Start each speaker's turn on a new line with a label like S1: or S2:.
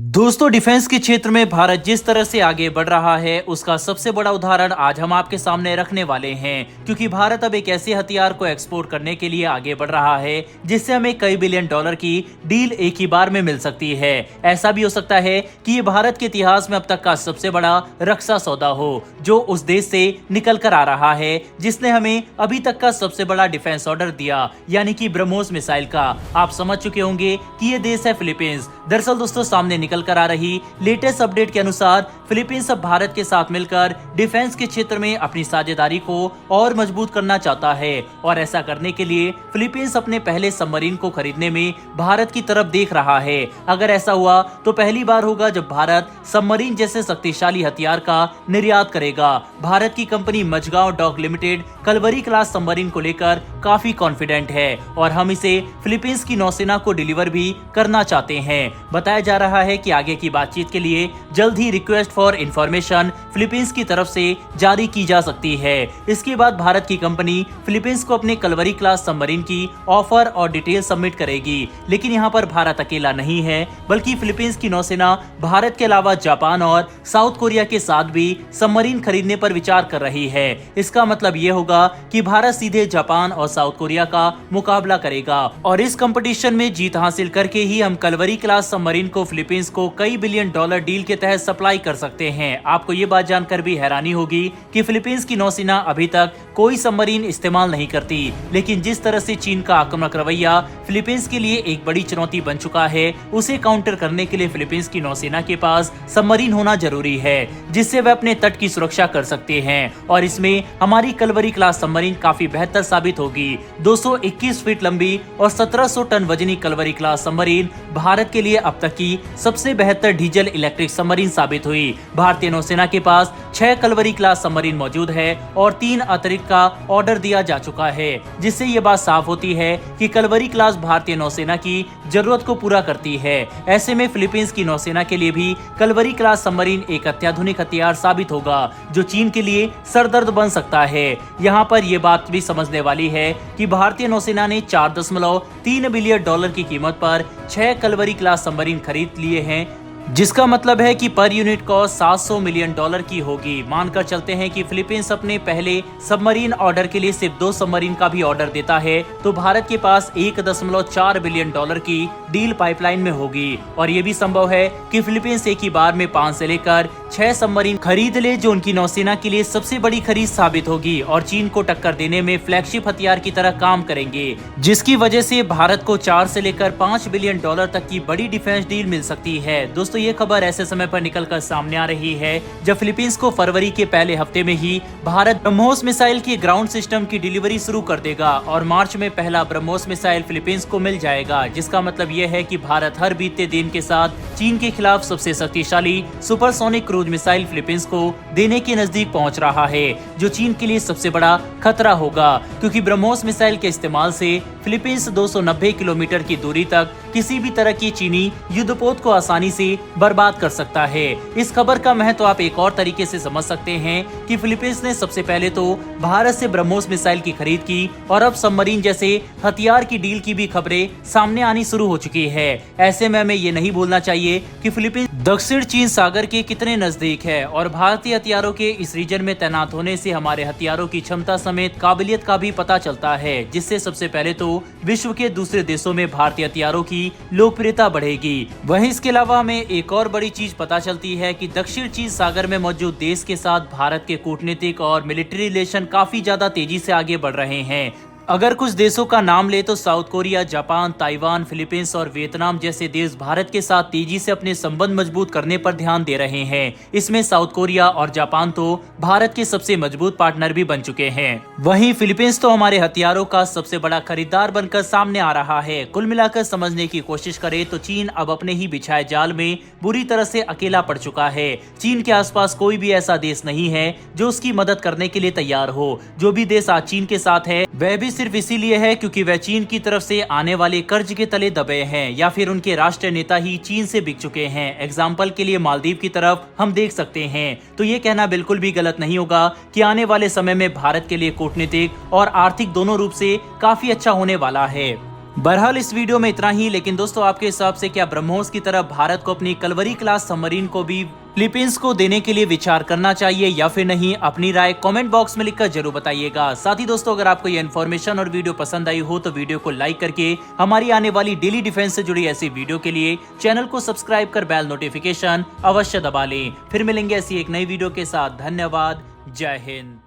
S1: दोस्तों, डिफेंस के क्षेत्र में भारत जिस तरह से आगे बढ़ रहा है उसका सबसे बड़ा उदाहरण आज हम आपके सामने रखने वाले हैं, क्योंकि भारत अब एक ऐसे हथियार को एक्सपोर्ट करने के लिए आगे बढ़ रहा है जिससे हमें कई बिलियन डॉलर की डील एक ही बार में मिल सकती है। ऐसा भी हो सकता है कि ये भारत के इतिहास में अब तक का सबसे बड़ा रक्षा सौदा हो जो उस देश से निकल कर आ रहा है जिसने हमें अभी तक का सबसे बड़ा डिफेंस ऑर्डर दिया, यानी कि ब्रह्मोस मिसाइल का। आप समझ चुके होंगे कि ये देश है फिलीपींस। दरअसल दोस्तों, सामने निकल कर आ रही लेटेस्ट अपडेट के अनुसार फिलीपींस अब भारत के साथ मिलकर डिफेंस के क्षेत्र में अपनी साझेदारी को और मजबूत करना चाहता है, और ऐसा करने के लिए फिलीपींस अपने पहले सबमरीन को खरीदने में भारत की तरफ देख रहा है। अगर ऐसा हुआ तो पहली बार होगा जब भारत सबमरीन जैसे शक्तिशाली हथियार का निर्यात करेगा। भारत की company Mazagon dock limited Kalvari class submarine को लेकर काफी कॉन्फिडेंट है और हम इसे फिलीपींस की नौसेना को डिलीवर भी करना चाहते हैं। बताया जा रहा है कि आगे की बातचीत के लिए जल्द ही रिक्वेस्ट फॉर इंफॉर्मेशन फिलीपींस की तरफ से जारी की जा सकती है। इसके बाद भारत की कंपनी फिलीपींस को अपने कलवरी क्लास सबमरीन की ऑफर और डिटेल सबमिट करेगी। लेकिन यहाँ पर भारत अकेला नहीं है, बल्कि फिलीपींस की नौसेना भारत के अलावा जापान और साउथ कोरिया के साथ भी सबमरीन खरीदने पर विचार कर रही है। इसका मतलब ये होगा कि भारत सीधे जापान और साउथ कोरिया का मुकाबला करेगा, और इस कंपटीशन में जीत हासिल करके ही हम कलवरी क्लास सबमरीन को फिलीपींस को कई बिलियन डॉलर डील के तहत सप्लाई कर सकते हैं। आपको ये बात जानकर भी हैरानी होगी कि फिलीपींस की नौसेना अभी तक कोई सबमरीन इस्तेमाल नहीं करती, लेकिन जिस तरह से चीन का आक्रामक रवैया फिलीपींस के लिए एक बड़ी चुनौती बन चुका है, उसे काउंटर करने के लिए फिलीपींस की नौसेना के पास सबमरीन होना जरूरी है जिससे वे अपने तट की सुरक्षा कर सकते हैं, और इसमें हमारी कलवरी क्लास सबमरीन काफी बेहतर साबित होगी। 221 फीट लंबी और 1700 टन वजनी कलवरी क्लास सबमरीन भारत के लिए अब तक की सबसे बेहतर डीजल इलेक्ट्रिक सबमरीन साबित हुई। भारतीय नौसेना के पास 6 कलवरी क्लास सबमरीन मौजूद है और 3 अतिरिक्त का ऑर्डर दिया जा चुका है, जिससे ये बात साफ होती है कि कलवरी क्लास भारतीय नौसेना की जरूरत को पूरा करती है। ऐसे में फिलीपींस की नौसेना के लिए भी कलवरी क्लास सबमरीन एक अत्याधुनिक हथियार साबित होगा जो चीन के लिए सरदर्द बन सकता है। यहाँ पर यह बात भी समझने वाली है कि भारतीय नौसेना ने 4.3 बिलियन डॉलर की कीमत पर 6 कलवरी क्लास सबमरीन खरीद लिए हैं, जिसका मतलब है कि per unit cost 700 million dollar की होगी। मानकर चलते हैं कि फिलीपींस अपने पहले सबमरीन ऑर्डर के लिए सिर्फ 2 सबमरीन का भी ऑर्डर देता है तो भारत के पास 1.4 बिलियन डॉलर की डील पाइपलाइन में होगी, और ये भी संभव है कि फिलीपींस एक ही बार में 5 से लेकर 6 सबमरीन खरीद ले, जो उनकी नौसेना के लिए सबसे बड़ी खरीद साबित होगी और चीन को टक्कर देने में फ्लैगशिप हथियार की तरह काम करेंगे, जिसकी वजह से भारत को 4 से लेकर 5 बिलियन डॉलर तक की बड़ी डिफेंस डील मिल सकती है। दोस्तों, ये खबर ऐसे समय पर निकलकर सामने आ रही है जब फिलीपींस को फरवरी के पहले हफ्ते में ही भारत ब्रह्मोस मिसाइल की ग्राउंड सिस्टम की डिलीवरी शुरू कर देगा और मार्च में पहला ब्रह्मोस मिसाइल फिलीपींस को मिल जाएगा, जिसका मतलब यह है कि भारत हर बीते दिन के साथ चीन के खिलाफ सबसे शक्तिशाली सुपरसोनिक क्रूज मिसाइल फिलीपींस को देने के नजदीक पहुंच रहा है, जो चीन के लिए सबसे बड़ा खतरा होगा, क्योंकि ब्रह्मोस मिसाइल के इस्तेमाल से फिलीपींस 290 किलोमीटर की दूरी तक किसी भी तरह की चीनी युद्धपोत को आसानी से बर्बाद कर सकता है। इस खबर का महत्व आप एक और तरीके से समझ सकते हैं कि फिलीपींस ने सबसे पहले तो भारत से ब्रह्मोस मिसाइल की खरीद की और अब सबमरीन जैसे हथियार की डील की भी खबरें सामने आनी शुरू हो चुकी है। ऐसे में हमें ये नहीं भूलना चाहिए कि फिलीपींस दक्षिण चीन सागर के कितने नजदीक है, और भारतीय हथियारों के इस रीजन में तैनात होने से हमारे हथियारों की क्षमता समेत काबिलियत का भी पता चलता है, जिससे सबसे पहले तो विश्व के दूसरे देशों में भारतीय हथियारों की लोकप्रियता बढ़ेगी। वहीं इसके अलावा हमें एक और बड़ी चीज पता चलती है कि दक्षिण चीन सागर में मौजूद देश के साथ भारत के कूटनीतिक और मिलिट्री रिलेशन काफी ज्यादा तेजी से आगे बढ़ रहे हैं। अगर कुछ देशों का नाम ले तो south Korea, Japan, Taiwan, Philippines और वियतनाम जैसे देश भारत के साथ तेजी से अपने संबंध मजबूत करने पर ध्यान दे रहे हैं। इसमें साउथ कोरिया और जापान तो भारत के सबसे मजबूत पार्टनर भी बन चुके हैं। वहीं फिलीपींस तो हमारे हथियारों का सबसे बड़ा खरीदार बनकर सामने आ रहा है। कुल मिलाकर समझने की कोशिश करें तो चीन अब अपने ही बिछाए जाल में बुरी तरह से अकेला पड़ चुका है। चीन के आसपास कोई भी ऐसा देश नहीं है जो उसकी मदद करने के लिए तैयार हो। जो भी देश आज चीन के साथ है वह भी सिर्फ इसीलिए है क्योंकि वह चीन की तरफ से आने वाले कर्ज के तले दबे हैं, या फिर उनके राष्ट्रीय नेता ही चीन से बिक चुके हैं। एग्जाम्पल के लिए मालदीव की तरफ हम देख सकते हैं। तो ये कहना बिल्कुल भी गलत नहीं होगा कि आने वाले समय में भारत के लिए कूटनीतिक और आर्थिक दोनों रूप से काफी अच्छा होने वाला है। बहरहाल इस वीडियो में इतना ही, लेकिन दोस्तों आपके हिसाब से क्या ब्रह्मोस की तरह भारत को अपनी कलवरी क्लास सबमरीन को भी फिलीपींस को देने के लिए विचार करना चाहिए या फिर नहीं? अपनी राय कमेंट बॉक्स में लिखकर जरूर बताइएगा। साथ ही दोस्तों अगर आपको ये इन्फॉर्मेशन और वीडियो पसंद आई हो तो वीडियो को लाइक करके हमारी आने वाली डेली डिफेंस से जुड़ी ऐसी वीडियो के लिए चैनल को सब्सक्राइब कर बेल नोटिफिकेशन अवश्य दबा लें। फिर मिलेंगे ऐसी एक नई वीडियो के साथ। धन्यवाद। जय हिंद।